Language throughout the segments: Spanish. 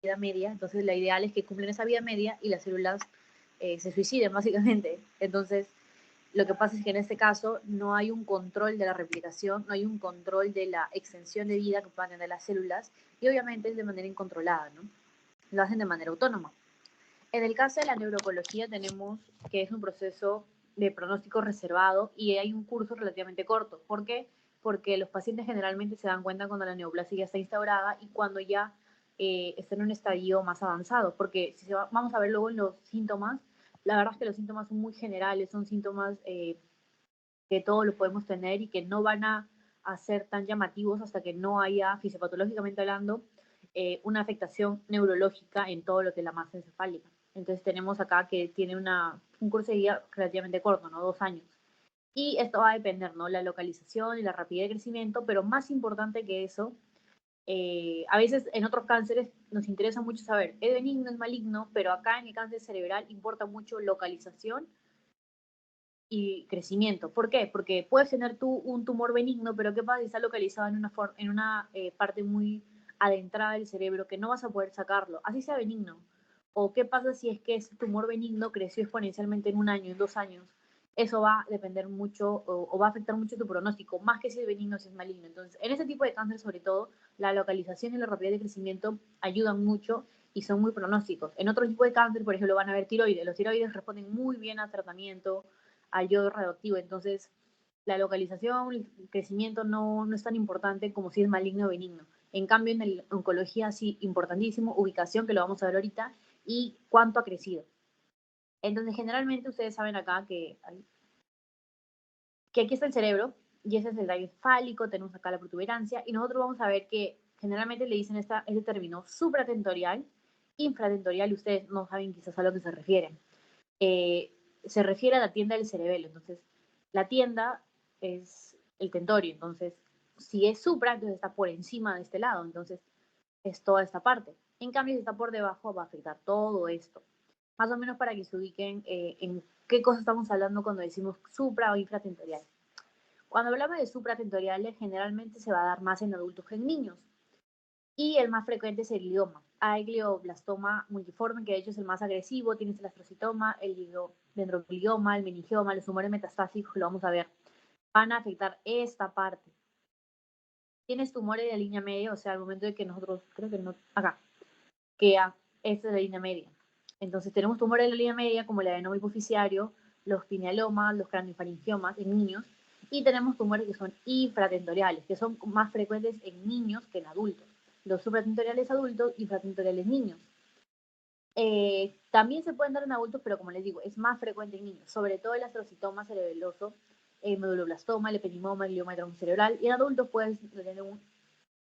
vida media, entonces la ideal es que cumplen esa vida media y las células se suiciden básicamente. Entonces, lo que pasa es que en este caso no hay un control de la replicación, no hay un control de la extensión de vida que puedan tener las células y obviamente es de manera incontrolada, ¿no? Lo hacen de manera autónoma. En el caso de la neurooncología tenemos que es un proceso de pronóstico reservado y hay un curso relativamente corto. ¿Por qué? Porque los pacientes generalmente se dan cuenta cuando la neoplasia ya está instaurada y cuando ya está en un estadio más avanzado. Porque si vamos a ver luego en los síntomas, la verdad es que los síntomas son muy generales, son síntomas que todos los podemos tener y que no van a ser tan llamativos hasta que no haya, fisiopatológicamente hablando, una afectación neurológica en todo lo que es la masa encefálica. Entonces tenemos acá que tiene un curso de vida relativamente corto, ¿no? 2 años. Y esto va a depender, ¿no? La localización y la rapidez de crecimiento, pero más importante que eso, a veces en otros cánceres nos interesa mucho saber, ¿es benigno, es maligno? Pero acá en el cáncer cerebral importa mucho localización y crecimiento. ¿Por qué? Porque puedes tener tú un tumor benigno, pero ¿qué pasa si está localizado en una parte muy adentrada del cerebro que no vas a poder sacarlo? Así sea benigno. ¿O qué pasa si es que ese tumor benigno creció exponencialmente en 1 año, en 2 años? Eso va a depender mucho o va a afectar mucho tu pronóstico, más que si es benigno o si es maligno. Entonces, en ese tipo de cáncer, sobre todo, la localización y la rapidez de crecimiento ayudan mucho y son muy pronósticos. En otro tipo de cáncer, por ejemplo, van a haber tiroides. Los tiroides responden muy bien al tratamiento, al yodo radioactivo. Entonces, la localización, el crecimiento no es tan importante como si es maligno o benigno. En cambio, en la oncología sí, importantísimo, ubicación, que lo vamos a ver ahorita, y cuánto ha crecido. Entonces, generalmente ustedes saben acá que aquí está el cerebro, y ese es el tallo encefálico, tenemos acá la protuberancia, y nosotros vamos a ver que generalmente le dicen este término supratentorial, infratentorial, y ustedes no saben quizás a lo que se refieren. Se refiere a la tienda del cerebelo. Entonces, la tienda es el tentorio. Entonces, si es supra, entonces está por encima de este lado. Entonces, es toda esta parte. En cambio, si está por debajo, va a afectar todo esto. Más o menos para que se ubiquen en qué cosa estamos hablando cuando decimos supra o infratentorial. Cuando hablamos de supratentoriales, generalmente se va a dar más en adultos que en niños. Y el más frecuente es el glioma. Hay glioblastoma multiforme, que de hecho es el más agresivo, tienes el astrocitoma, el dendroglioma, el meningioma, los tumores metastásicos, que lo vamos a ver, van a afectar esta parte. Tienes tumores de la línea media, o sea, al momento de que nosotros, creo que no, acá, que esta es la línea media. Entonces tenemos tumores de la línea media, como el adenoma hipoficiario, los pinealomas, los craniofaringiomas en niños, y tenemos tumores que son infratentoriales, que son más frecuentes en niños que en adultos. Los supratentoriales adultos, infratentoriales niños. También se pueden dar en adultos, pero como les digo, es más frecuente en niños, sobre todo el astrocitoma cerebeloso, el meduloblastoma, el ependimoma, el glioma cerebral, y en adultos pueden tener un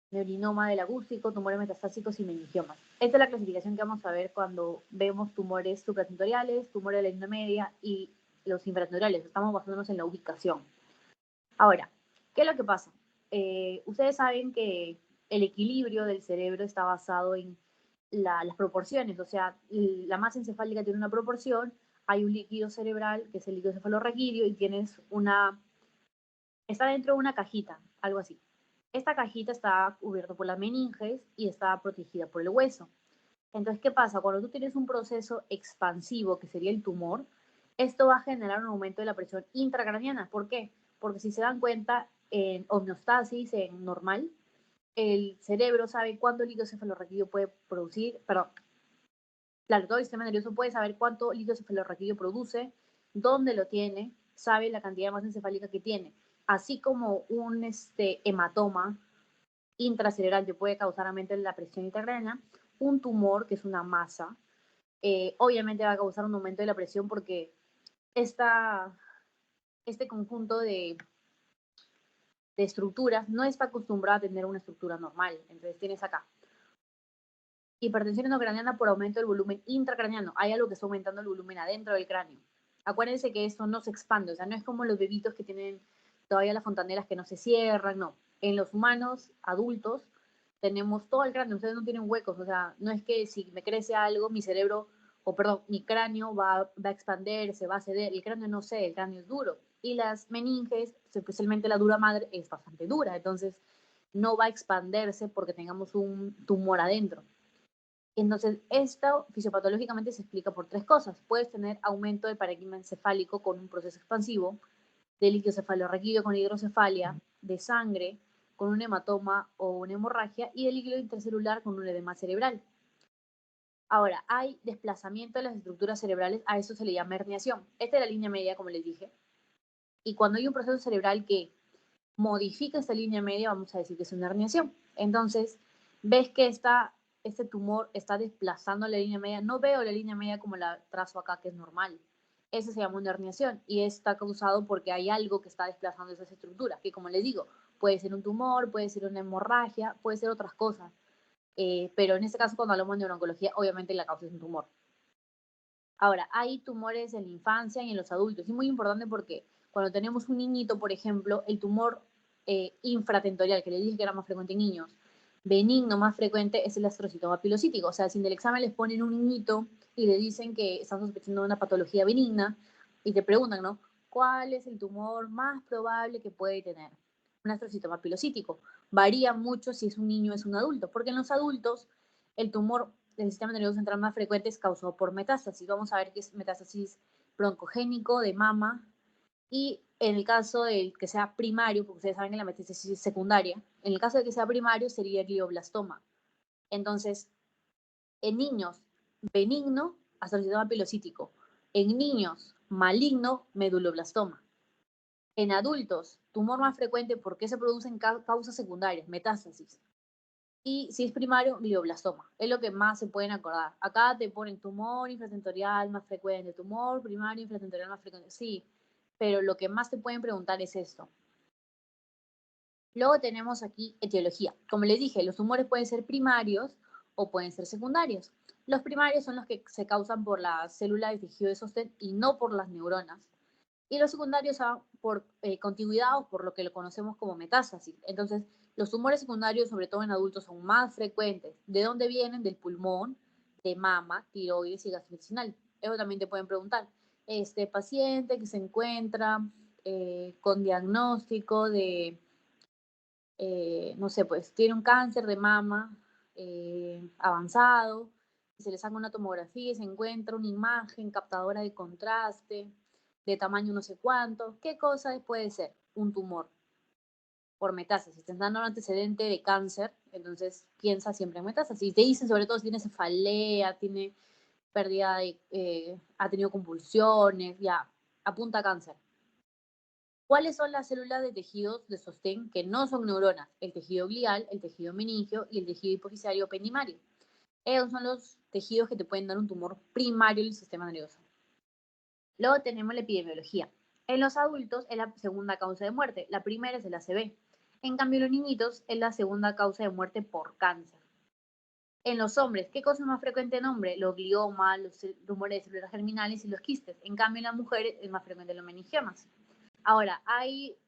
neurinoma del acústico, tumores metastásicos y meningiomas. Esta es la clasificación que vamos a ver cuando vemos tumores supratentoriales, tumores de la línea media y los infratentoriales. Estamos basándonos en la ubicación. Ahora, ¿qué es lo que pasa? Ustedes saben que el equilibrio del cerebro está basado en las proporciones, o sea, la masa encefálica tiene una proporción, hay un líquido cerebral, que es el líquido cefalorraquídeo, y está dentro de una cajita, algo así. Esta cajita está cubierta por las meninges y está protegida por el hueso. Entonces, ¿qué pasa? Cuando tú tienes un proceso expansivo, que sería el tumor, esto va a generar un aumento de la presión intracraniana. ¿Por qué? Porque si se dan cuenta, en homeostasis, en normal, el cerebro sabe cuánto líquido cefalorraquídeo puede producir, perdón, claro, todo el sistema nervioso puede saber cuánto líquido cefalorraquídeo produce, dónde lo tiene, sabe la cantidad de masa encefálica que tiene. Así como un hematoma intracerebral que puede causar aumento de la presión intracraniana, un tumor, que es una masa, obviamente va a causar un aumento de la presión porque este conjunto de estructuras no está acostumbrado a tener una estructura normal. Entonces tienes acá hipertensión endocraniana por aumento del volumen intracraniano. Hay algo que está aumentando el volumen adentro del cráneo. Acuérdense que esto no se expande, o sea, no es como los bebitos que tienen todavía las fontaneras que no se cierran, no. En los humanos adultos tenemos todo el cráneo, ustedes no tienen huecos, o sea, no es que si me crece algo, mi cerebro, o perdón, mi cráneo va a expandirse, va a ceder, el cráneo no sé, el cráneo es duro. Y las meninges, especialmente la dura madre, es bastante dura, entonces no va a expandirse porque tengamos un tumor adentro. Entonces, esto fisiopatológicamente se explica por tres cosas. Puedes tener aumento del parénquima encefálico con un proceso expansivo, de líquido cefalorraquídeo con hidrocefalia, de sangre con un hematoma o una hemorragia y de líquido intercelular con un edema cerebral. Ahora, hay desplazamiento de las estructuras cerebrales, a eso se le llama herniación. Esta es la línea media, como les dije. Y cuando hay un proceso cerebral que modifica esta línea media, vamos a decir que es una herniación. Entonces, ves que este tumor está desplazando la línea media. No veo la línea media como la trazo acá, que es normal. Eso se llama una herniación y está causado porque hay algo que está desplazando esas estructuras, que como les digo, puede ser un tumor, puede ser una hemorragia, puede ser otras cosas. Pero en este caso, cuando hablamos de neurooncología, obviamente la causa es un tumor. Ahora, hay tumores en la infancia y en los adultos. Es muy importante porque cuando tenemos un niñito, por ejemplo, el tumor infratentorial, que le dije que era más frecuente en niños, benigno más frecuente es el astrocitoma pilocítico. O sea, si en el examen les ponen un niñito y le dicen que están sospechando de una patología benigna y te preguntan, ¿no? ¿Cuál es el tumor más probable que puede tener? Un astrocitoma pilocítico. Varía mucho si es un niño o es un adulto, porque en los adultos el tumor del sistema nervioso central más frecuente es causado por metástasis. Vamos a ver que es metástasis broncogénico de mama, y en el caso de que sea primario, porque ustedes saben que la metástasis es secundaria, en el caso de que sea primario sería el glioblastoma. Entonces, en niños, benigno, astrocitoma pilocítico. En niños, maligno, meduloblastoma. En adultos, tumor más frecuente porque se producen causas secundarias, metástasis. Y si es primario, glioblastoma. Es lo que más se pueden acordar. Acá te ponen tumor infratentorial más frecuente, tumor primario infratentorial más frecuente. Sí, pero lo que más te pueden preguntar es esto. Luego tenemos aquí etiología. Como les dije, los tumores pueden ser primarios o pueden ser secundarios. Los primarios son los que se causan por la célula de tejido de sostén y no por las neuronas. Y los secundarios son por contigüidad o por lo que lo conocemos como metástasis. Entonces, los tumores secundarios, sobre todo en adultos, son más frecuentes. ¿De dónde vienen? Del pulmón, de mama, tiroides y gastrointestinal. Eso también te pueden preguntar. Este paciente que se encuentra con diagnóstico de, no sé, pues tiene un cáncer de mama avanzado, y se le saca una tomografía y se encuentra una imagen captadora de contraste de tamaño no sé cuánto. ¿Qué cosa puede ser? Un tumor por metástasis. Te están dando un antecedente de cáncer, entonces piensa siempre en metástasis. Te dicen sobre todo si tiene cefalea, tiene pérdida de, ha tenido convulsiones, ya, apunta a cáncer. ¿Cuáles son las células de tejidos de sostén que no son neuronas? El tejido glial, el tejido meningio y el tejido hipoficiario ependimario. Esos son los tejidos que te pueden dar un tumor primario del sistema nervioso. Luego tenemos la epidemiología. En los adultos es la segunda causa de muerte. La primera es el ACV. En cambio, en los niñitos es la segunda causa de muerte por cáncer. En los hombres, ¿qué cosa es más frecuente en hombres? Los gliomas, los tumores de células germinales y los quistes. En cambio, en las mujeres es más frecuente los meningiomas. Ahora,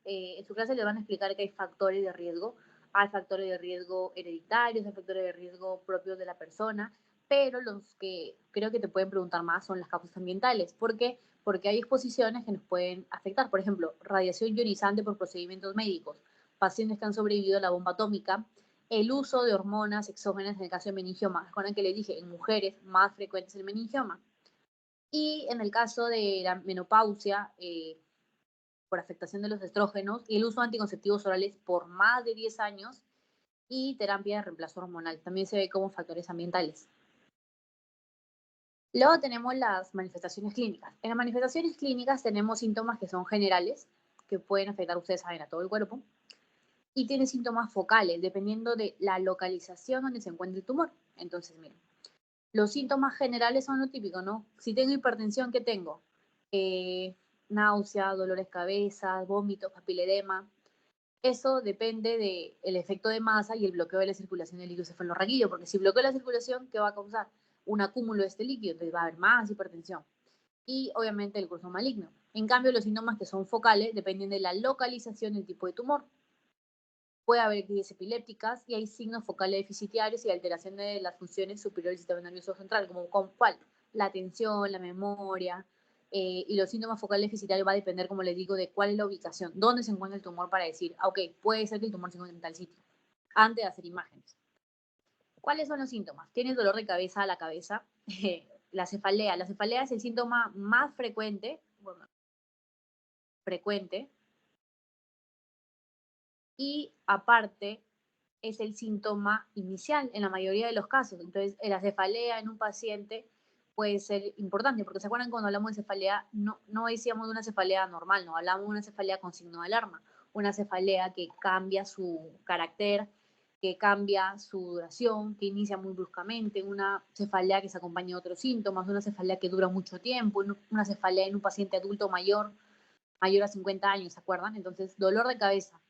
en su clase les van a explicar que hay factores de riesgo. Hay factores de riesgo hereditarios, hay factores de riesgo propios de la persona, pero los que creo que te pueden preguntar más son las causas ambientales. ¿Por qué? Porque hay exposiciones que nos pueden afectar. Por ejemplo, radiación ionizante por procedimientos médicos, pacientes que han sobrevivido a la bomba atómica, el uso de hormonas exógenas en el caso de meningioma. Recuerden que les dije, en mujeres más frecuente es el meningioma. Y en el caso de la menopausia, por afectación de los estrógenos, y el uso de anticonceptivos orales por más de 10 años y terapia de reemplazo hormonal. También se ve como factores ambientales. Luego tenemos las manifestaciones clínicas. En las manifestaciones clínicas tenemos síntomas que son generales, que pueden afectar, ustedes saben, a todo el cuerpo, y tiene síntomas focales, dependiendo de la localización donde se encuentre el tumor. Entonces, miren, los síntomas generales son lo típico, ¿no? Si tengo hipertensión, ¿qué tengo? Náusea, dolores de cabeza, vómitos, papiledema. Eso depende del efecto de masa y el bloqueo de la circulación del líquido cefalorraquídeo, porque si bloqueo la circulación, ¿qué va a causar? Un acúmulo de este líquido, entonces va a haber más hipertensión. Y obviamente el curso maligno. En cambio, los síntomas que son focales dependen de la localización del tipo de tumor. Puede haber crisis epilépticas y hay signos focales deficitarios y alteración de las funciones superiores del sistema nervioso central, como ¿cuál? La atención, la memoria, y los síntomas focales deficitarios va a depender, como les digo, de cuál es la ubicación, dónde se encuentra el tumor para decir, ok, puede ser que el tumor se encuentre en tal sitio, antes de hacer imágenes. ¿Cuáles son los síntomas? Tienes dolor de cabeza a la cabeza, la cefalea. La cefalea es el síntoma más frecuente, bueno, frecuente, y aparte es el síntoma inicial en la mayoría de los casos. Entonces, la cefalea en un paciente puede ser importante, porque ¿se acuerdan cuando hablamos de cefalea? No decíamos de una cefalea normal, no, hablamos de una cefalea con signo de alarma, una cefalea que cambia su carácter, que cambia su duración, que inicia muy bruscamente, una cefalea que se acompaña de otros síntomas, una cefalea que dura mucho tiempo, una cefalea en un paciente adulto mayor a 50 años, ¿se acuerdan? Entonces, dolor de cabeza,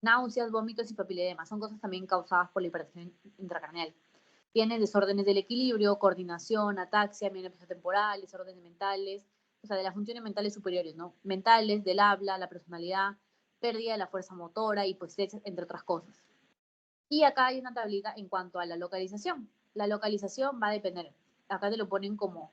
náuseas, vómitos y papiledema. Son cosas también causadas por la hipertensión intracraneal. Tiene desórdenes del equilibrio, coordinación, ataxia, menopausia temporal, desórdenes mentales, o sea, de las funciones mentales superiores, ¿no? Mentales, del habla, la personalidad, pérdida de la fuerza motora, hipoestesia, entre otras cosas. Y acá hay una tablita en cuanto a la localización. La localización va a depender. Acá te lo ponen como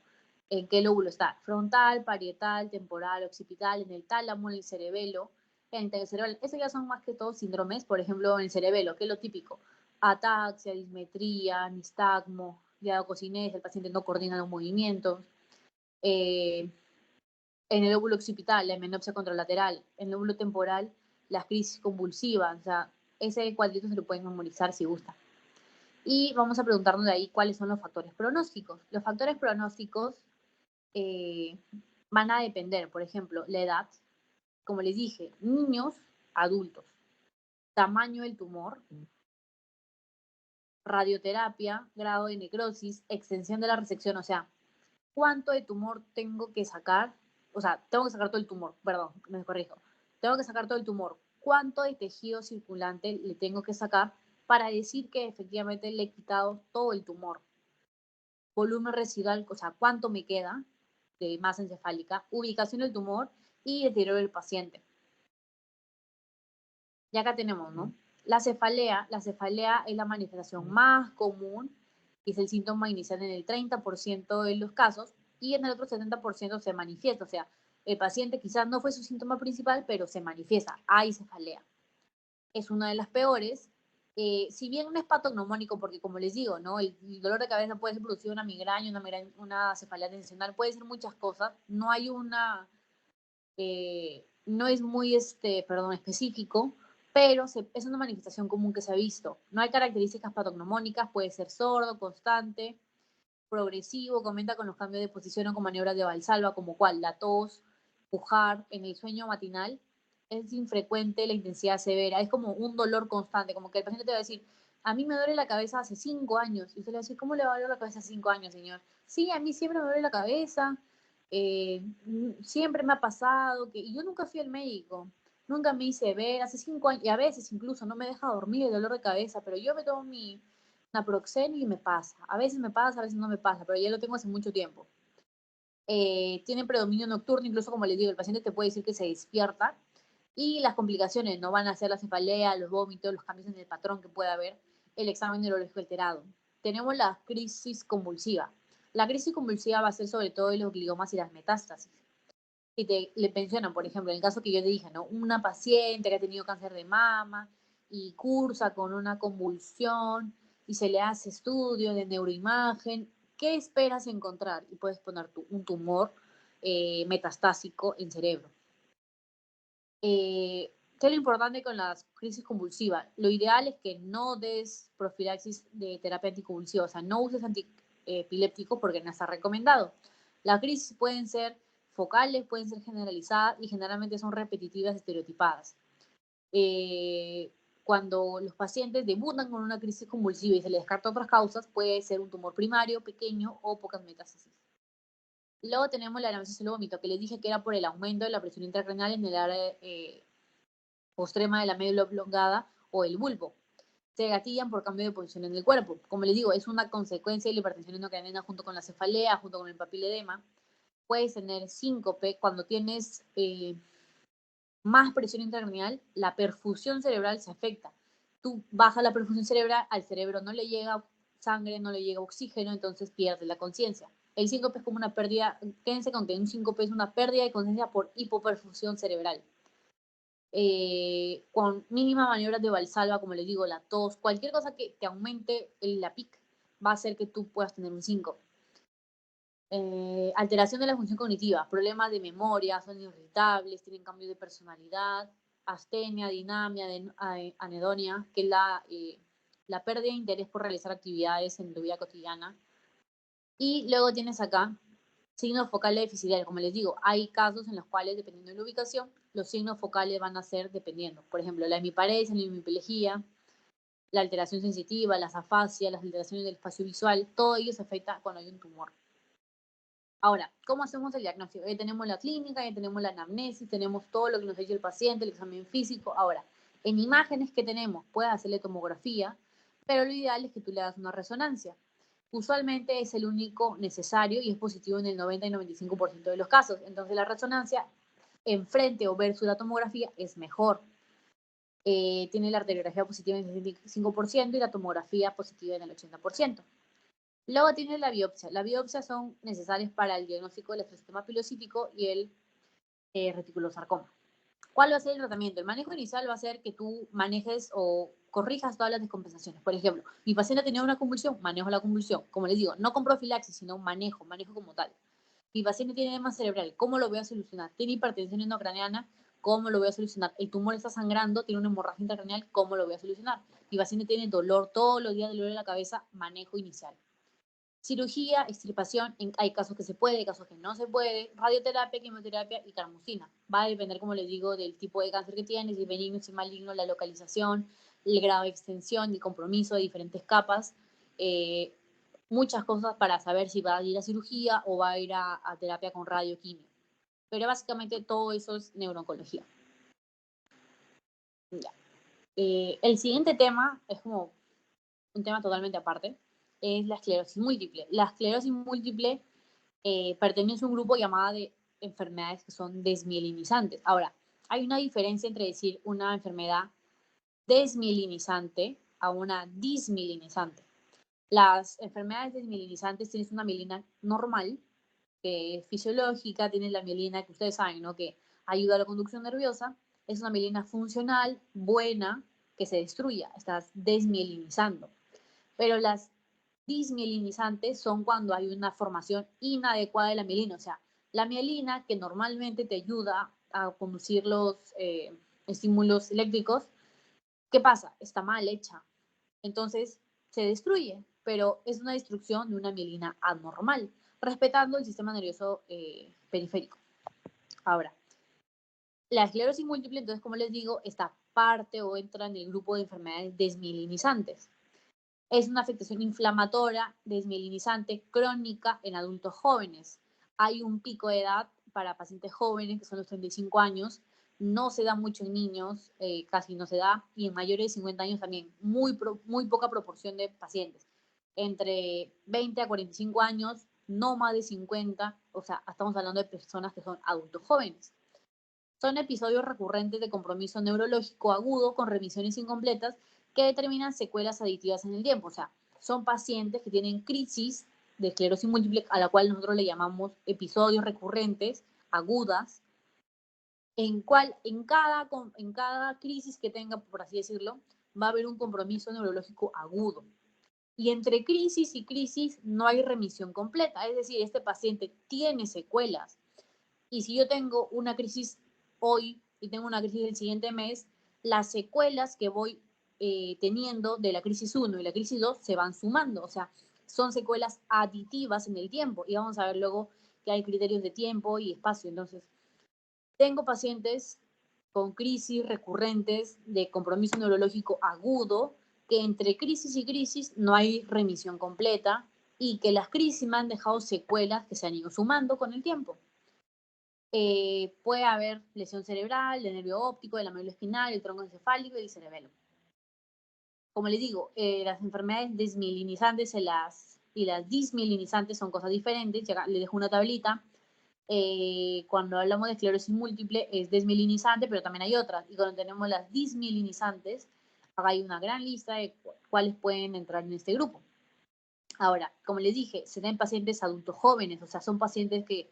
en qué lóbulo está. Frontal, parietal, temporal, occipital, en el tálamo, en el cerebelo, en el cerebelo. Eso ya son más que todo síndromes, por ejemplo, en el cerebelo, que es lo típico. Ataxia, dismetría, nistagmo, diadococinese, el paciente no coordina los movimientos. En el lóbulo occipital, la hemenopsia contralateral. En el lóbulo temporal, las crisis convulsivas. O sea, ese cuadrito se lo pueden memorizar si gusta. Y vamos a preguntarnos de ahí cuáles son los factores pronósticos. Los factores pronósticos van a depender, por ejemplo, la edad, como les dije, niños, adultos, tamaño del tumor, radioterapia, grado de necrosis, extensión de la resección, o sea, cuánto de tumor tengo que sacar, o sea, tengo que sacar todo el tumor, perdón, me corrijo, tengo que sacar todo el tumor, cuánto de tejido circulante le tengo que sacar para decir que efectivamente le he quitado todo el tumor. Volumen residual, o sea, cuánto me queda de masa encefálica, ubicación del tumor y deterioro del paciente. Y acá tenemos, ¿no? La cefalea es la manifestación más común, y es el síntoma inicial en el 30% de los casos, y en el otro 70% se manifiesta, o sea, el paciente quizás no fue su síntoma principal, pero se manifiesta, hay cefalea. Es una de las peores, si bien no es patognomónico, porque como les digo, ¿no? El dolor de cabeza puede ser producido una migraña, una cefalea tensional, puede ser muchas cosas, no hay una, no es muy, específico, pero es una manifestación común que se ha visto. No hay características patognomónicas, puede ser sordo, constante, progresivo, comenta con los cambios de posición o con maniobras de Valsalva, como cual la tos, pujar, en el sueño matinal, es infrecuente la intensidad severa, es como un dolor constante, como que el paciente te va a decir, a mí me duele la cabeza hace 5 años, y usted le va a decir, ¿cómo le va a doler la cabeza hace 5 años, señor? Sí, a mí siempre me duele la cabeza, siempre me ha pasado, y yo nunca fui al médico, nunca me hice ver, hace 5 años, y a veces incluso no me deja dormir el dolor de cabeza, pero yo me tomo mi naproxeno y me pasa. A veces me pasa, a veces no me pasa, pero ya lo tengo hace mucho tiempo. Tiene predominio nocturno, incluso como les digo, el paciente te puede decir que se despierta y las complicaciones no van a ser la cefalea, los vómitos, los cambios en el patrón que pueda haber, el examen neurológico alterado. Tenemos la crisis convulsiva. La crisis convulsiva va a ser sobre todo de los glioma y las metástasis. Y le pensionan, por ejemplo, en el caso que yo te dije, ¿no? Una paciente que ha tenido cáncer de mama y cursa con una convulsión y se le hace estudio de neuroimagen, ¿qué esperas encontrar? Y puedes poner un tumor metastásico en cerebro. ¿Qué es lo importante con la crisis convulsiva? Lo ideal es que no des profilaxis de terapia anticonvulsiva, o sea, no uses antiepilépticos porque no está recomendado. Las crisis pueden ser focales, pueden ser generalizadas y generalmente son repetitivas, estereotipadas. Cuando los pacientes debutan con una crisis convulsiva y se les descarta otras causas, puede ser un tumor primario, pequeño o pocas metástasis. Luego tenemos la anamnesis del vómito, que les dije que era por el aumento de la presión intracraneal en el área postrema de la médula oblongada o el bulbo. Se gatillan por cambio de posición en el cuerpo. Como les digo, es una consecuencia de la hipertensión endocrinal junto con la cefalea, junto con el papiledema. Puedes tener síncope cuando tienes más presión intracraneal, la perfusión cerebral se afecta. Tú bajas la perfusión cerebral, al cerebro no le llega sangre, no le llega oxígeno, entonces pierde la conciencia. El síncope es como una pérdida, quédense con que un síncope es una pérdida de conciencia por hipoperfusión cerebral. con mínima maniobra de Valsalva, como les digo, la tos, cualquier cosa que te aumente la PIC va a hacer que tú puedas tener un 5. Alteración de la función cognitiva, problemas de memoria, son irritables, tienen cambios de personalidad, astenia, dinamia, anedonia, que es la pérdida de interés por realizar actividades en tu vida cotidiana. Y luego tienes acá signos focales deficitarios. Como les digo, hay casos en los cuales, dependiendo de la ubicación, los signos focales van a ser dependiendo. Por ejemplo, la hemiparesia, la hemiplegia, la alteración sensitiva, las afasias, las alteraciones del espacio visual, todo ello se afecta cuando hay un tumor. Ahora, ¿cómo hacemos el diagnóstico? Ya tenemos la clínica, ya tenemos la anamnesis, tenemos todo lo que nos ha dicho el paciente, el examen físico. Ahora, en imágenes que tenemos, puedes hacerle tomografía, pero lo ideal es que tú le hagas una resonancia. Usualmente es el único necesario y es positivo en el 90 y 95% de los casos. Entonces la resonancia enfrente o versus la tomografía es mejor. Tiene la radiografía positiva en el 65% y la tomografía positiva en el 80%. Luego tiene la biopsia. Las biopsias son necesarias para el diagnóstico del estrocitoma pilocítico y el reticulosarcoma. ¿Cuál va a ser el tratamiento? El manejo inicial va a ser que tú manejes o corrijas todas las descompensaciones. Por ejemplo, mi paciente tenía una convulsión, manejo la convulsión. Como les digo, no con profilaxis, sino manejo como tal. Mi paciente tiene edema cerebral, ¿cómo lo voy a solucionar? Tiene hipertensión endocraniana, ¿cómo lo voy a solucionar? El tumor está sangrando, tiene una hemorragia intracraneal, ¿cómo lo voy a solucionar? Mi paciente tiene dolor todos los días, dolor en la cabeza, manejo inicial. Cirugía, extirpación, hay casos que se puede, hay casos que no se puede, radioterapia, quimioterapia y carmusina. Va a depender, como les digo, del tipo de cáncer que tienes, si es benigno, si es maligno, la localización, el grado de extensión, el compromiso de diferentes capas. Muchas cosas para saber si va a ir a cirugía o va a ir a terapia con radioquimio. Pero básicamente todo eso es neurooncología. Ya. El siguiente tema es como un tema totalmente aparte, es la esclerosis múltiple. La esclerosis múltiple pertenece a un grupo llamado de enfermedades que son desmielinizantes. Ahora, hay una diferencia entre decir una enfermedad desmielinizante a una dismielinizante. Las enfermedades desmielinizantes tienen una mielina normal, que es fisiológica, tiene la mielina que ustedes saben, ¿no? Que ayuda a la conducción nerviosa. Es una mielina funcional, buena, que se destruya, estás desmielinizando. Pero las dismielinizantes son cuando hay una formación inadecuada de la mielina, o sea, la mielina que normalmente te ayuda a conducir los estímulos eléctricos, ¿qué pasa? Está mal hecha. Entonces se destruye, pero es una destrucción de una mielina anormal, respetando el sistema nervioso periférico. Ahora, la esclerosis múltiple, entonces, como les digo, está parte o entra en el grupo de enfermedades desmielinizantes. Es una afectación inflamatoria desmielinizante crónica en adultos jóvenes. Hay un pico de edad para pacientes jóvenes, que son los 35 años. No se da mucho en niños, casi no se da, y en mayores de 50 años también, muy poca proporción de pacientes. Entre 20 a 45 años, no más de 50, o sea, estamos hablando de personas que son adultos jóvenes. Son episodios recurrentes de compromiso neurológico agudo con remisiones incompletas que determinan secuelas aditivas en el tiempo. O sea, son pacientes que tienen crisis de esclerosis múltiple, a la cual nosotros le llamamos episodios recurrentes, agudas, en cada crisis que tenga, por así decirlo, va a haber un compromiso neurológico agudo. Y entre crisis y crisis no hay remisión completa. Es decir, este paciente tiene secuelas. Y si yo tengo una crisis hoy y tengo una crisis el siguiente mes, las secuelas que voy teniendo de la crisis 1 y la crisis 2 se van sumando. O sea, son secuelas aditivas en el tiempo. Y vamos a ver luego que hay criterios de tiempo y espacio. Entonces, tengo pacientes con crisis recurrentes de compromiso neurológico agudo, que entre crisis y crisis no hay remisión completa y que las crisis me han dejado secuelas que se han ido sumando con el tiempo. Puede haber lesión cerebral, del nervio óptico, de la médula espinal, el tronco encefálico y el cerebelo. Como les digo, las enfermedades desmielinizantes y las dismielinizantes son cosas diferentes. Ya les dejo una tablita. Cuando hablamos de esclerosis múltiple es desmielinizante, pero también hay otras. Y cuando tenemos las dismielinizantes, acá hay una gran lista de cuáles pueden entrar en este grupo. Ahora, como les dije, se dan pacientes adultos jóvenes, o sea, son pacientes que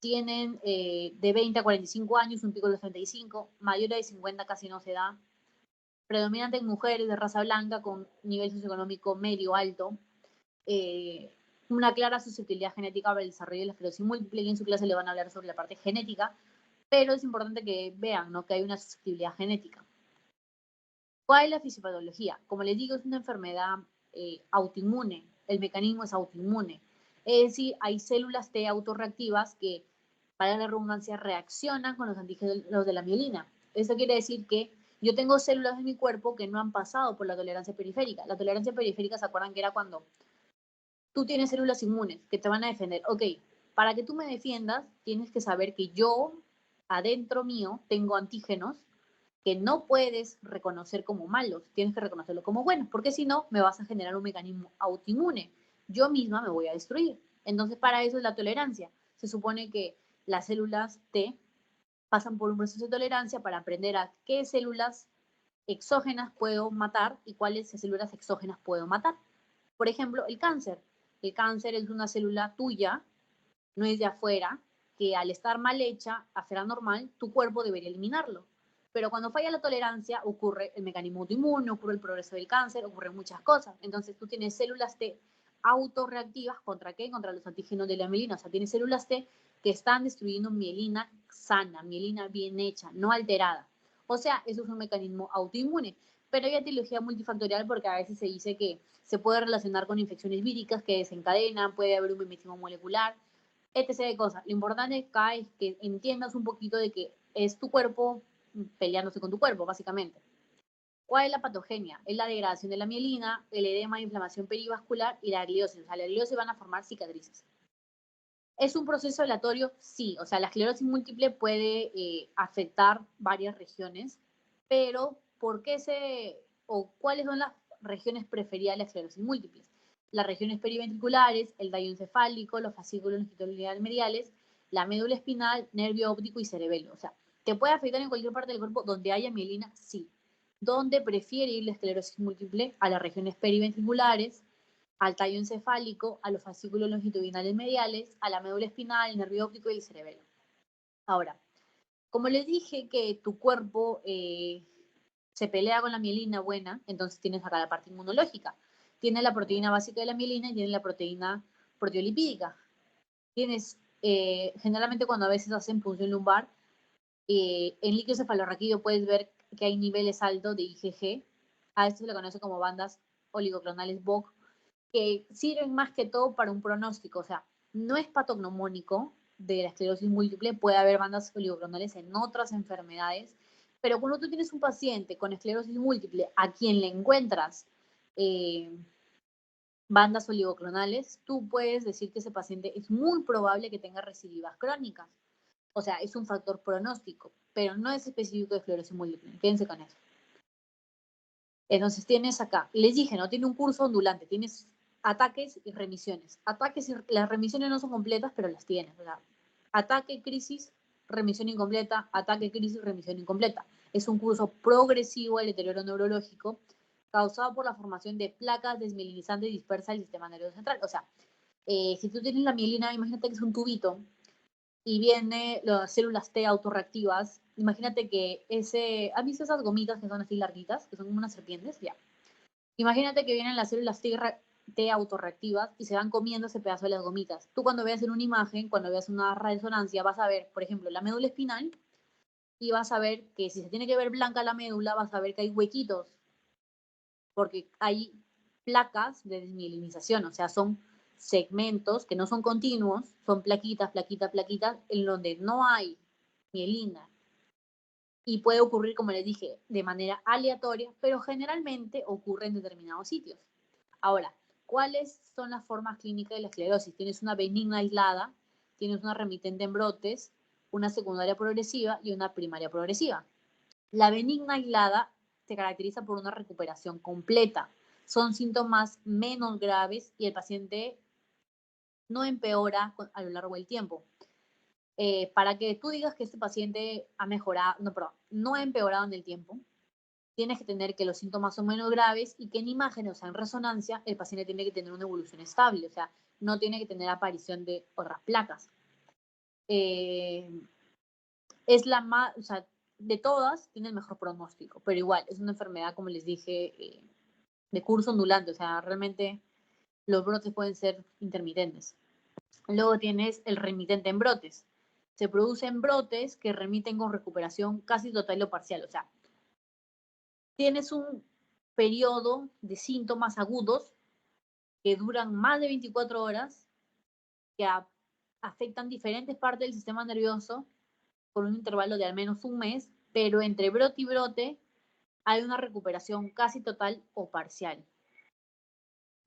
tienen de 20 a 45 años, un pico de los 35, mayores de 50 casi no se da, predominante en mujeres de raza blanca con nivel socioeconómico medio alto, una clara susceptibilidad genética para el desarrollo de la esclerosis múltiple, y en su clase le van a hablar sobre la parte genética, pero es importante que vean, ¿no?, que hay una susceptibilidad genética. ¿Cuál es la fisiopatología? Como les digo, es una enfermedad autoinmune, el mecanismo es autoinmune, es decir, hay células T autorreactivas que, para la redundancia, reaccionan con los antígenos de la mielina. Eso quiere decir que yo tengo células de mi cuerpo que no han pasado por la tolerancia periférica. La tolerancia periférica, ¿se acuerdan que era cuando tú tienes células inmunes que te van a defender? Ok, para que tú me defiendas, tienes que saber que yo, adentro mío, tengo antígenos que no puedes reconocer como malos, tienes que reconocerlo como buenos, porque si no, me vas a generar un mecanismo autoinmune. Yo misma me voy a destruir. Entonces, para eso es la tolerancia. Se supone que las células T pasan por un proceso de tolerancia para aprender a qué células exógenas puedo matar y cuáles células exógenas puedo matar. Por ejemplo, el cáncer. El cáncer es una célula tuya, no es de afuera, que al estar mal hecha, a ser anormal, tu cuerpo debería eliminarlo. Pero cuando falla la tolerancia, ocurre el mecanismo autoinmune, ocurre el progreso del cáncer, ocurren muchas cosas. Entonces tú tienes células T autorreactivas, ¿contra qué? Contra los antígenos de la mielina. O sea, tienes células T que están destruyendo mielina sana, mielina bien hecha, no alterada. O sea, eso es un mecanismo autoinmune. Pero hay etiología multifactorial porque a veces se dice que se puede relacionar con infecciones víricas que desencadenan, puede haber un mimetismo molecular, etc. de cosas. Lo importante acá es que entiendas un poquito de que es tu cuerpo peleándose con tu cuerpo, básicamente. ¿Cuál es la patogenia? Es la degradación de la mielina, el edema, inflamación perivascular y la gliosis. O sea, la gliosis van a formar cicatrices. ¿Es un proceso aleatorio? Sí. O sea, la esclerosis múltiple puede afectar varias regiones, pero ¿por qué o cuáles son las regiones preferidas de la esclerosis múltiple? Las regiones periventriculares, el tallo encefálico, los fascículos longitudinales mediales, la médula espinal, nervio óptico y cerebelo. O sea, ¿te puede afectar en cualquier parte del cuerpo donde haya mielina? Sí. ¿Dónde prefiere ir la esclerosis múltiple? A las regiones periventriculares, al tallo encefálico, a los fascículos longitudinales mediales, a la médula espinal, el nervio óptico y el cerebelo. Ahora, como les dije que tu cuerpo se pelea con la mielina buena, entonces tienes acá la parte inmunológica. Tienes la proteína básica de la mielina y tienes la proteína proteolipídica. Tienes, generalmente cuando a veces hacen punción lumbar, en líquido cefalorraquídeo puedes ver que hay niveles altos de IgG. A esto se le conoce como bandas oligoclonales BOC, que sirven más que todo para un pronóstico. O sea, no es patognomónico de la esclerosis múltiple, puede haber bandas oligoclonales en otras enfermedades, pero cuando tú tienes un paciente con esclerosis múltiple a quien le encuentras bandas oligoclonales, tú puedes decir que ese paciente es muy probable que tenga recidivas crónicas. O sea, es un factor pronóstico, pero no es específico de esclerosis múltiple. Quédense con eso. Entonces tienes acá, les dije, ¿no? Tiene un curso ondulante, tienes ataques y remisiones. Ataques y las remisiones no son completas, pero las tienes, ¿verdad? Ataque, crisis, remisión incompleta, ataque, crisis, remisión incompleta. Es un curso progresivo del deterioro neurológico causado por la formación de placas desmielinizantes dispersas del sistema nervioso central. O sea, si tú tienes la mielina, imagínate que es un tubito y viene las células T autorreactivas. Imagínate que ¿has visto esas gomitas que son así larguitas, que son como unas serpientes? Ya. Imagínate que vienen las células T autorreactivas y se van comiendo ese pedazo de las gomitas. Tú cuando veas en una imagen, cuando veas una resonancia, vas a ver, por ejemplo, la médula espinal y vas a ver que si se tiene que ver blanca la médula, vas a ver que hay huequitos, porque hay placas de desmielinización, o sea, son segmentos que no son continuos, son plaquitas, plaquitas, plaquitas, en donde no hay mielina. Y puede ocurrir, como les dije, de manera aleatoria, pero generalmente ocurre en determinados sitios. Ahora, ¿cuáles son las formas clínicas de la esclerosis? Tienes una benigna aislada, tienes una remitente en brotes, una secundaria progresiva y una primaria progresiva. La benigna aislada se caracteriza por una recuperación completa. Son síntomas menos graves y el paciente no empeora a lo largo del tiempo. Para que tú digas que este paciente ha mejorado, no ha empeorado en el tiempo, tienes que tener que los síntomas son menos graves y que en imagen, o sea, en resonancia, el paciente tiene que tener una evolución estable, o sea, no tiene que tener aparición de otras placas. eh, es la más, o sea, de todas tiene el mejor pronóstico, pero igual, es una enfermedad, como les dije, de curso ondulante, o sea, realmente los brotes pueden ser intermitentes. Luego tienes el remitente en brotes. Se producen brotes que remiten con recuperación casi total o parcial, o sea, tienes un periodo de síntomas agudos que duran más de 24 horas, que afectan diferentes partes del sistema nervioso por un intervalo de al menos un mes, pero entre brote y brote hay una recuperación casi total o parcial.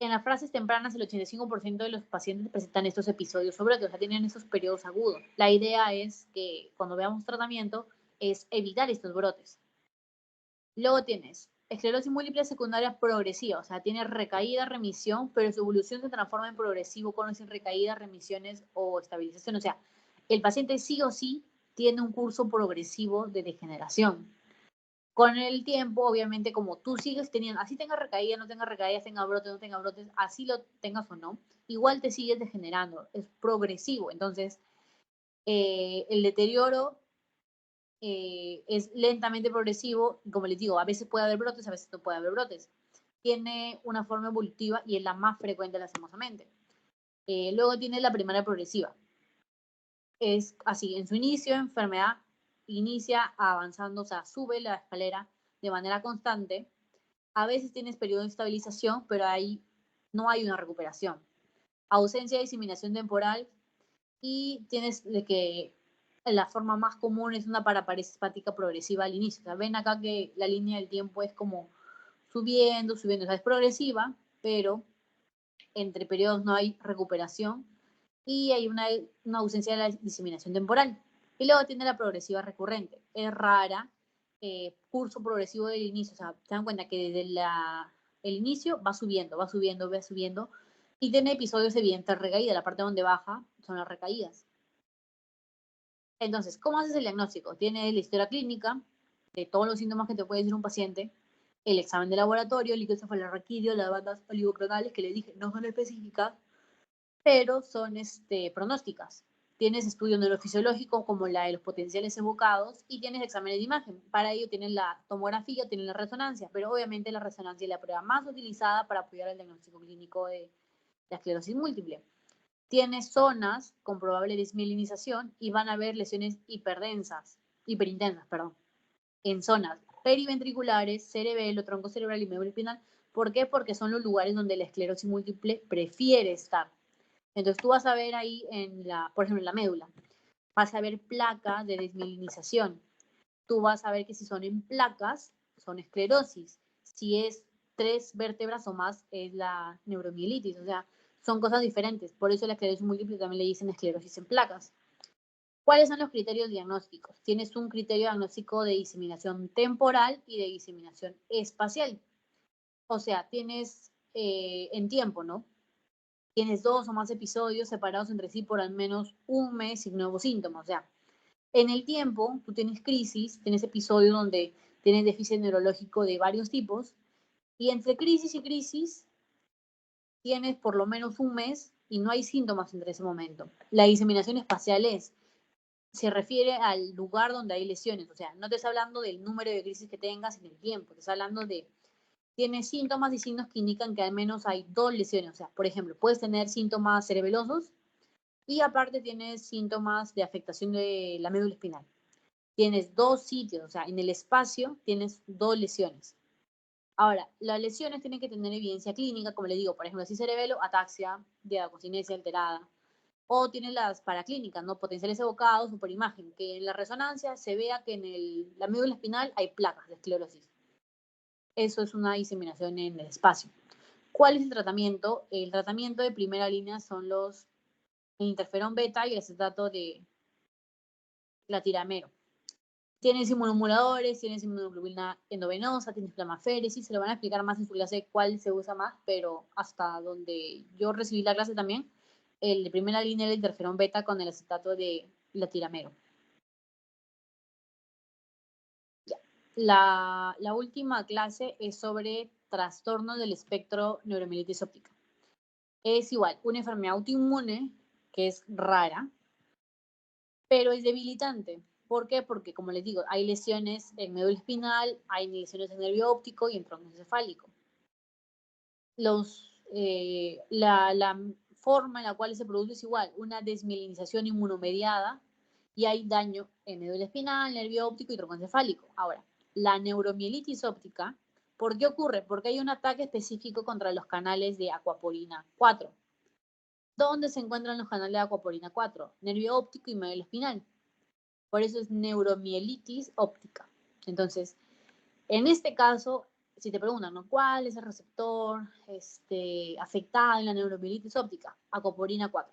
En las fases tempranas, el 85% de los pacientes presentan estos episodios sobre todo, o sea, tienen esos periodos agudos. La idea es que cuando veamos tratamiento es evitar estos brotes. Luego tienes esclerosis múltiple secundaria progresiva, o sea, tiene recaída, remisión, pero su evolución se transforma en progresivo con sin recaída, remisiones o estabilización. O sea, el paciente sí o sí tiene un curso progresivo de degeneración. Con el tiempo, obviamente, como tú sigues teniendo, así tenga recaída, no tenga recaídas, tenga brotes, no tenga brotes, así lo tengas o no, igual te sigues degenerando, es progresivo. Entonces, el deterioro es lentamente progresivo, como les digo, a veces puede haber brotes, a veces no puede haber brotes. Tiene una forma evolutiva y es la más frecuente lastimosamente. Luego tiene la primaria progresiva. Es así, en su inicio, enfermedad inicia avanzando, o sea, sube la escalera de manera constante. A veces tienes periodo de estabilización, pero ahí no hay una recuperación. Ausencia de diseminación temporal y tienes de que la forma más común es una paraparesis hepática progresiva al inicio. O sea, ven acá que la línea del tiempo es como subiendo, subiendo. O sea, es progresiva, pero entre periodos no hay recuperación y hay una ausencia de la diseminación temporal. Y luego tiene la progresiva recurrente. Es rara, curso progresivo del inicio. O sea, se dan cuenta que desde el inicio va subiendo, va subiendo, va subiendo. Y tiene episodios evidentes de recaída. La parte donde baja son las recaídas. Entonces, ¿cómo haces el diagnóstico? Tienes la historia clínica de todos los síntomas que te puede decir un paciente, el examen de laboratorio, el líquido cefalorraquídeo, las bandas oligocronales que le dije no son específicas, pero son pronósticas. Tienes estudio neurofisiológico como la de los potenciales evocados y tienes exámenes de imagen. Para ello tienes la tomografía, tienes la resonancia, pero obviamente la resonancia es la prueba más utilizada para apoyar el diagnóstico clínico de la esclerosis múltiple. Tiene zonas con probable desmielinización y van a haber lesiones hiperintensas, perdón, en zonas periventriculares, cerebelo, tronco cerebral y médula espinal. ¿Por qué? Porque son los lugares donde la esclerosis múltiple prefiere estar. Entonces tú vas a ver ahí por ejemplo, en la médula, vas a ver placas de desmielinización. Tú vas a ver que si son en placas, son esclerosis. Si es 3 vértebras o más, es la neuromielitis. O sea, son cosas diferentes. Por eso la esclerosis múltiple también le dicen esclerosis en placas. ¿Cuáles son los criterios diagnósticos? Tienes un criterio diagnóstico de diseminación temporal y de diseminación espacial. O sea, tienes en tiempo, ¿no? Tienes 2 o más episodios separados entre sí por al menos un mes sin nuevos síntomas. O sea, en el tiempo, tú tienes crisis, tienes episodios donde tienes déficit neurológico de varios tipos, y entre crisis y crisis tienes por lo menos un mes y no hay síntomas entre ese momento. La diseminación espacial se refiere al lugar donde hay lesiones, o sea, no te está hablando del número de crisis que tengas en el tiempo, te está hablando de, tienes síntomas y signos que indican que al menos hay 2 lesiones, o sea, por ejemplo, puedes tener síntomas cerebelosos y aparte tienes síntomas de afectación de la médula espinal. Tienes 2 sitios, o sea, en el espacio tienes 2 lesiones. Ahora, las lesiones tienen que tener evidencia clínica, como le digo, por ejemplo, si cerebelo, ataxia, diadococinesia alterada, o tienen las paraclínicas, ¿no? Potenciales evocados o por imagen, que en la resonancia se vea que en la médula espinal hay placas de esclerosis. Eso es una diseminación en el espacio. ¿Cuál es el tratamiento? El tratamiento de primera línea son el interferón beta y el acetato de glatiramero. Tienes inmunomoduladores, tienes inmunoglobulina endovenosa, tienes plasmaféresis, se lo van a explicar más en su clase cuál se usa más, pero hasta donde yo recibí la clase también, el de primera línea era el interferón beta con el acetato de glatiramero. La última clase es sobre trastornos del espectro neuromielitis óptica. Es igual, una enfermedad autoinmune que es rara, pero es debilitante. ¿Por qué? Porque, como les digo, hay lesiones en médula espinal, hay lesiones en nervio óptico y en tronco encefálico. La forma en la cual se produce es igual, una desmielinización inmunomediada, y hay daño en médula espinal, nervio óptico y tronco encefálico. Ahora, la neuromielitis óptica, ¿por qué ocurre? Porque hay un ataque específico contra los canales de acuaporina 4. ¿Dónde se encuentran los canales de acuaporina 4? Nervio óptico y médula espinal. Por eso es neuromielitis óptica. Entonces, en este caso, si te preguntan, ¿no?, ¿cuál es el receptor afectado en la neuromielitis óptica? Acuaporina 4.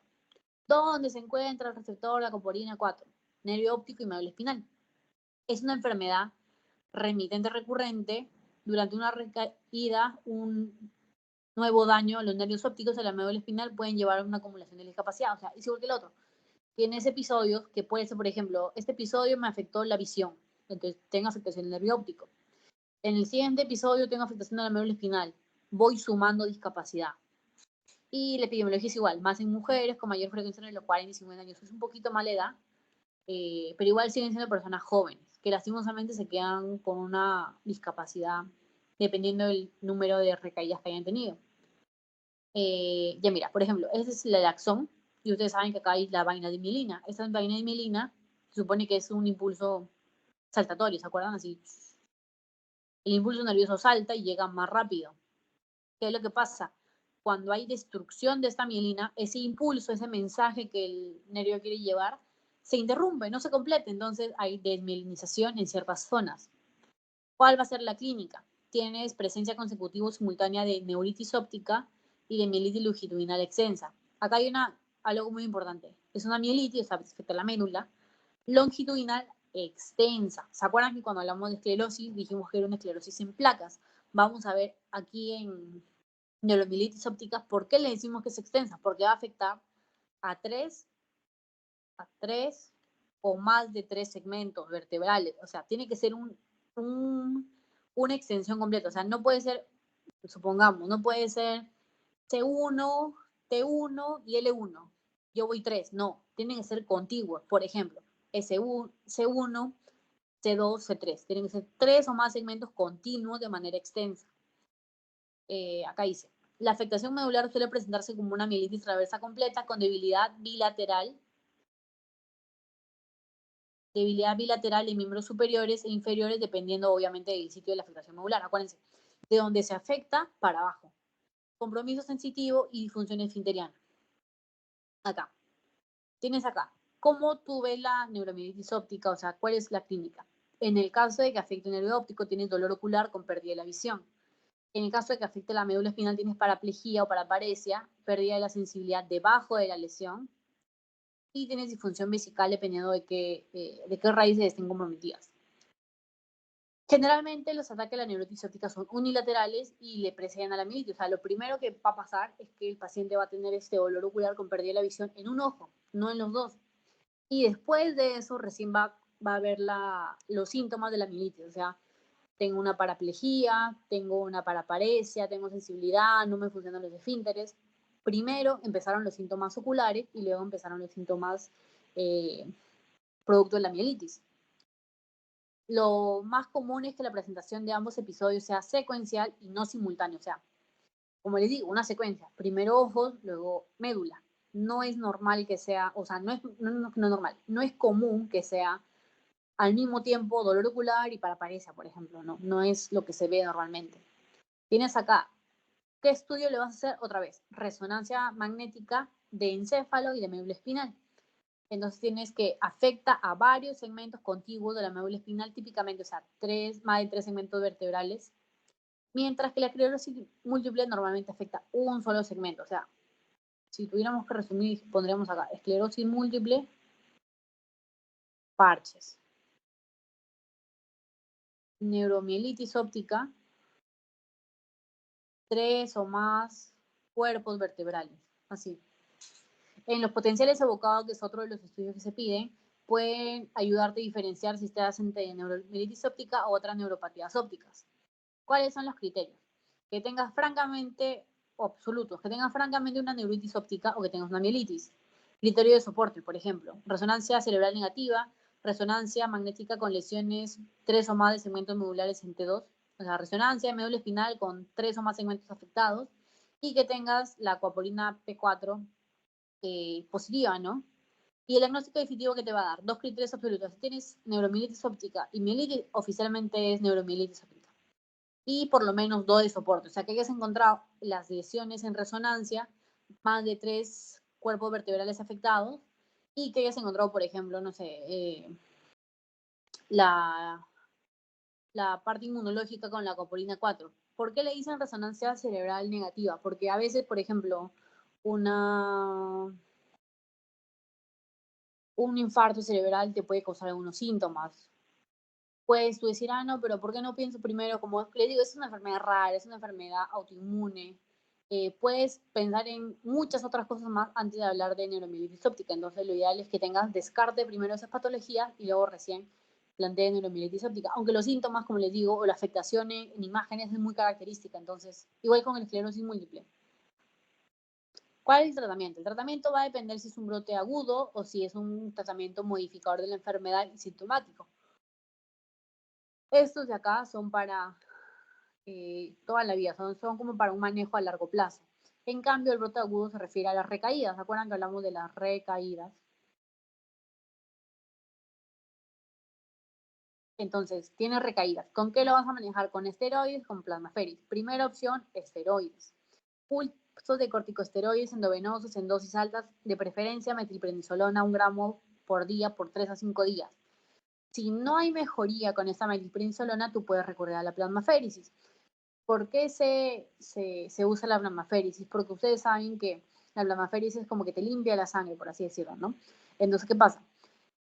¿Dónde se encuentra el receptor de acuaporina 4? Nervio óptico y médula espinal. Es una enfermedad remitente recurrente. Durante una recaída, un nuevo daño a los nervios ópticos de la médula espinal pueden llevar a una acumulación de discapacidad. O sea, es igual que el otro. Tienes episodios que puede ser, por ejemplo, este episodio me afectó la visión, entonces tengo afectación del nervio óptico. En el siguiente episodio tengo afectación de la médula espinal. Voy sumando discapacidad. Y la epidemiología es igual, más en mujeres con mayor frecuencia en los 40 y 50 años. Es un poquito más la edad, pero igual siguen siendo personas jóvenes, que lastimosamente se quedan con una discapacidad dependiendo del número de recaídas que hayan tenido. Ya mira, por ejemplo, este es el Axón, y ustedes saben que acá hay la vaina de mielina. Esta vaina de mielina se supone que es un impulso saltatorio, ¿se acuerdan? Así, el impulso nervioso salta y llega más rápido. ¿Qué es lo que pasa? Cuando hay destrucción de esta mielina, ese impulso, ese mensaje que el nervio quiere llevar, se interrumpe, no se completa, entonces hay desmielinización en ciertas zonas. ¿Cuál va a ser la clínica? Tienes presencia consecutiva simultánea de neuritis óptica y de mielitis longitudinal extensa. Acá hay algo muy importante. Es una mielitis, o sea, afecta la médula, longitudinal extensa. ¿Se acuerdan que cuando hablamos de esclerosis dijimos que era una esclerosis en placas? Vamos a ver aquí en neuromielitis óptica por qué le decimos que es extensa. Porque va a afectar a tres o más de 3 segmentos vertebrales. O sea, tiene que ser una extensión completa. O sea, no puede ser, supongamos, no puede ser C1, T1 y L1. Yo voy 3. No, tienen que ser contiguos. Por ejemplo, S1, C1, C2, C3. Tienen que ser 3 o más segmentos continuos de manera extensa. Acá dice, la afectación medular suele presentarse como una mielitis transversa completa con debilidad bilateral en miembros superiores e inferiores, dependiendo obviamente del sitio de la afectación medular. Acuérdense, de donde se afecta para abajo. Compromiso sensitivo y disfunción esfinteriana. Acá. Tienes acá. ¿Cómo tú ves la neuromielitis óptica? O sea, ¿cuál es la clínica? En el caso de que afecte el nervio óptico, tienes dolor ocular con pérdida de la visión. En el caso de que afecte la médula espinal, tienes paraplegia o paraparesia, pérdida de la sensibilidad debajo de la lesión, y tienes disfunción vesical dependiendo de qué raíces estén comprometidas. Generalmente los ataques a la neuritis óptica son unilaterales y le preceden a la mielitis. O sea, lo primero que va a pasar es que el paciente va a tener este dolor ocular con pérdida de la visión en un ojo, no en los dos. Y después de eso recién va a ver los síntomas de la mielitis. O sea, tengo una paraplegia, tengo una paraparesia, tengo sensibilidad, no me funcionan los esfínteres. Primero empezaron los síntomas oculares y luego empezaron los síntomas producto de la mielitis. Lo más común es que la presentación de ambos episodios sea secuencial y no simultáneo. O sea, como les digo, una secuencia. Primero ojos, luego médula. No es normal que sea, o sea, no es normal, no es común que sea al mismo tiempo dolor ocular y paraparesia, por ejemplo. No es lo que se ve normalmente. Tienes acá, ¿qué estudio le vas a hacer? Otra vez, resonancia magnética de encéfalo y de médula espinal. Entonces tienes que afecta a varios segmentos contiguos de la médula espinal, típicamente, o sea, más de 3 segmentos vertebrales, mientras que la esclerosis múltiple normalmente afecta un solo segmento. O sea, si tuviéramos que resumir, pondríamos acá, esclerosis múltiple, parches. Neuromielitis óptica, 3 o más cuerpos vertebrales, así. En los potenciales evocados, que es otro de los estudios que se piden, pueden ayudarte a diferenciar si estás entre neuromielitis óptica o otras neuropatías ópticas. ¿Cuáles son los criterios? Que tengas francamente absolutos, que tengas francamente una neuritis óptica o que tengas una mielitis. criterio de soporte, por ejemplo, resonancia cerebral negativa, resonancia magnética con lesiones 3 o más de segmentos medulares en T2, o sea, resonancia de médula espinal con 3 o más segmentos afectados, y que tengas la coapolina P4 positiva, ¿no? Y el diagnóstico definitivo que te va a dar, dos criterios absolutos. Si tienes neuromielitis óptica y mielitis, oficialmente es neuromielitis óptica. Y por lo menos dos de soporte. O sea, que hayas encontrado las lesiones en resonancia, más de 3 cuerpos vertebrales afectados, y que hayas encontrado, por ejemplo, no sé, la, la parte inmunológica con la copolina 4. ¿Por qué le dicen resonancia cerebral negativa? Porque a veces, por ejemplo, un infarto cerebral te puede causar algunos síntomas. Puedes tú decir, no, pero ¿por qué no pienso primero? Como le digo, es una enfermedad rara, es una enfermedad autoinmune. Puedes pensar en muchas otras cosas más antes de hablar de neuromielitis óptica. Entonces, lo ideal es que tengas descarte primero esas patologías y luego recién plantee neuromielitis óptica. Aunque los síntomas, como les digo, o la afectación en imágenes es muy característica. Entonces, igual con el esclerosis múltiple. ¿Cuál es el tratamiento? El tratamiento va a depender si es un brote agudo o si es un tratamiento modificador de la enfermedad y sintomático. Estos de acá son para toda la vida, son como para un manejo a largo plazo. En cambio, el brote agudo se refiere a las recaídas. ¿Se acuerdan que hablamos de las recaídas? Entonces, tiene recaídas. ¿Con qué lo vas a manejar? Con esteroides, con plasmaferis. Primera opción, esteroides. Pulsos de corticosteroides endovenosos en dosis altas, de preferencia metilprednisolona 1 gramo por día por 3 a 5 días. Si no hay mejoría con esta metilprednisolona, tú puedes recurrir a la plasmaféresis. ¿Por qué se usa la plasmaféresis? Porque ustedes saben que la plasmaféresis es como que te limpia la sangre, por así decirlo, ¿no? Entonces, ¿qué pasa?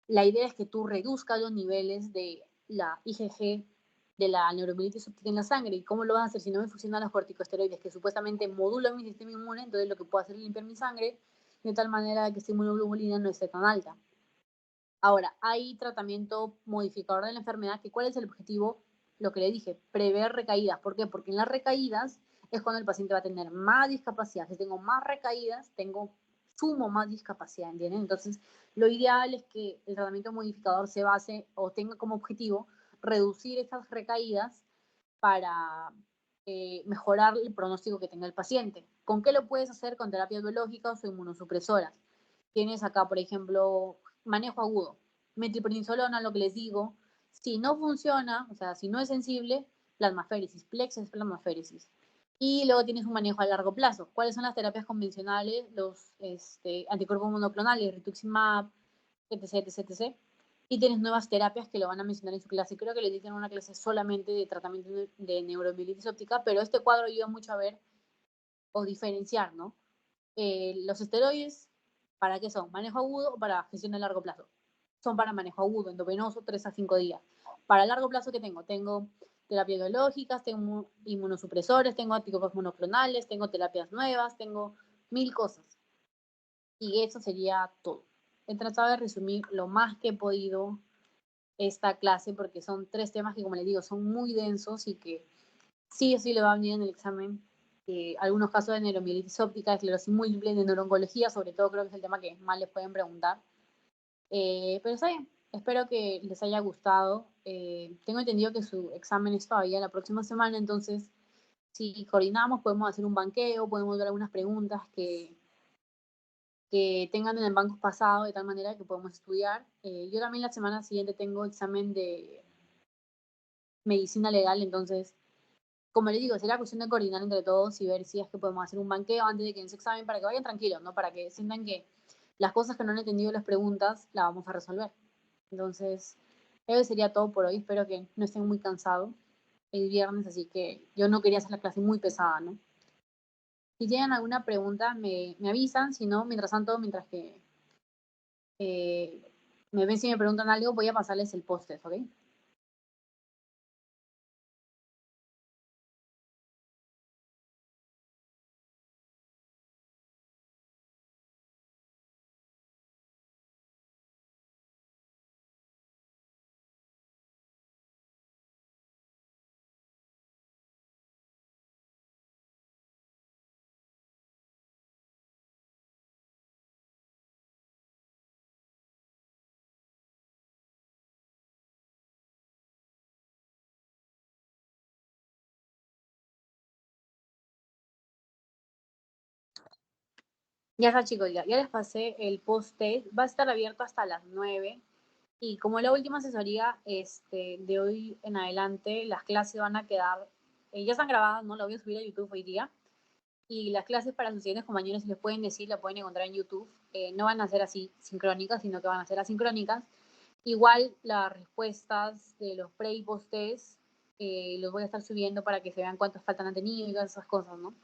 La idea es que tú reduzcas los niveles de la IgG, de la neuromielitis óptica en la sangre. ¿Y cómo lo vas a hacer si no me funcionan los corticosteroides que supuestamente modulan mi sistema inmune? Entonces, lo que puedo hacer es limpiar mi sangre de tal manera que esta inmunoglobulina no esté tan alta. Ahora, hay tratamiento modificador de la enfermedad, que ¿cuál es el objetivo? Lo que le dije, prever recaídas. ¿Por qué? Porque en las recaídas es cuando el paciente va a tener más discapacidad. Si tengo más recaídas, sumo más discapacidad, ¿entienden? Entonces, lo ideal es que el tratamiento modificador se base o tenga como objetivo reducir esas recaídas para mejorar el pronóstico que tenga el paciente. ¿Con qué lo puedes hacer? Con terapias biológicas o inmunosupresoras. Tienes acá, por ejemplo, manejo agudo, metilprednisolona, lo que les digo. Si no funciona, o sea, si no es sensible, plasmaféresis, plexes plasmaféresis. Y luego tienes un manejo a largo plazo. ¿Cuáles son las terapias convencionales? Los anticuerpos monoclonales, rituximab, etc, etc, etc. Y tienes nuevas terapias que lo van a mencionar en su clase. Creo que les dicen una clase solamente de tratamiento de neuromielitis óptica, pero este cuadro ayuda mucho a ver o diferenciar, ¿no? Los esteroides, ¿para qué son? ¿Manejo agudo o para gestión a largo plazo? Son para manejo agudo, endovenoso, 3 a 5 días. Para largo plazo, ¿qué tengo? Tengo terapias biológicas, tengo inmunosupresores, tengo anticuerpos monoclonales, tengo terapias nuevas, tengo 1000 cosas. Y eso sería todo. He tratado de resumir lo más que he podido esta clase porque son 3 temas que, como les digo, son muy densos y que sí o sí le va a venir en el examen algunos casos de neuromielitis óptica, esclerosis múltiple, de neurooncología, sobre todo creo que es el tema que más les pueden preguntar. Pero está bien, espero que les haya gustado. Tengo entendido que su examen es todavía la próxima semana, entonces si coordinamos podemos hacer un banqueo, podemos ver algunas preguntas que tengan en el banco pasado, de tal manera que podemos estudiar. Yo también la semana siguiente tengo examen de medicina legal, entonces como les digo, será cuestión de coordinar entre todos y ver si es que podemos hacer un banqueo antes de que en su examen para que vayan tranquilos, ¿no? Para que sientan que las cosas que no han entendido las preguntas las vamos a resolver. Entonces, eso sería todo por hoy. Espero que no estén muy cansados el viernes, así que yo no quería hacer la clase muy pesada, ¿no? Si tienen alguna pregunta, me avisan. Si no, mientras tanto, mientras que me ven si me preguntan algo, voy a pasarles el post-test, ¿ok? Ya está, chicos, ya les pasé el post-test. Va a estar abierto hasta las 9. Y como la última asesoría, de hoy en adelante, las clases van a quedar, ya están grabadas, ¿no? La voy a subir a YouTube hoy día. Y las clases para sus siguientes compañeros, si les pueden decir, la pueden encontrar en YouTube. No van a ser así sincrónicas, sino que van a ser asincrónicas. Igual las respuestas de los pre y post test los voy a estar subiendo para que se vean cuántas faltan han tenido y todas esas cosas, ¿no?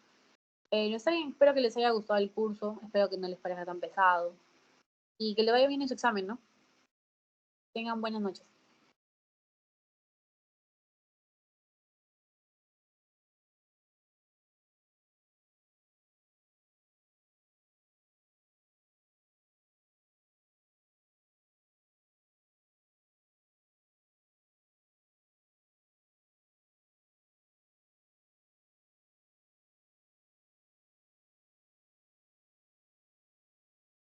No está bien, espero que les haya gustado el curso, espero que no les parezca tan pesado y que le vaya bien en su examen, ¿no? Tengan buenas noches.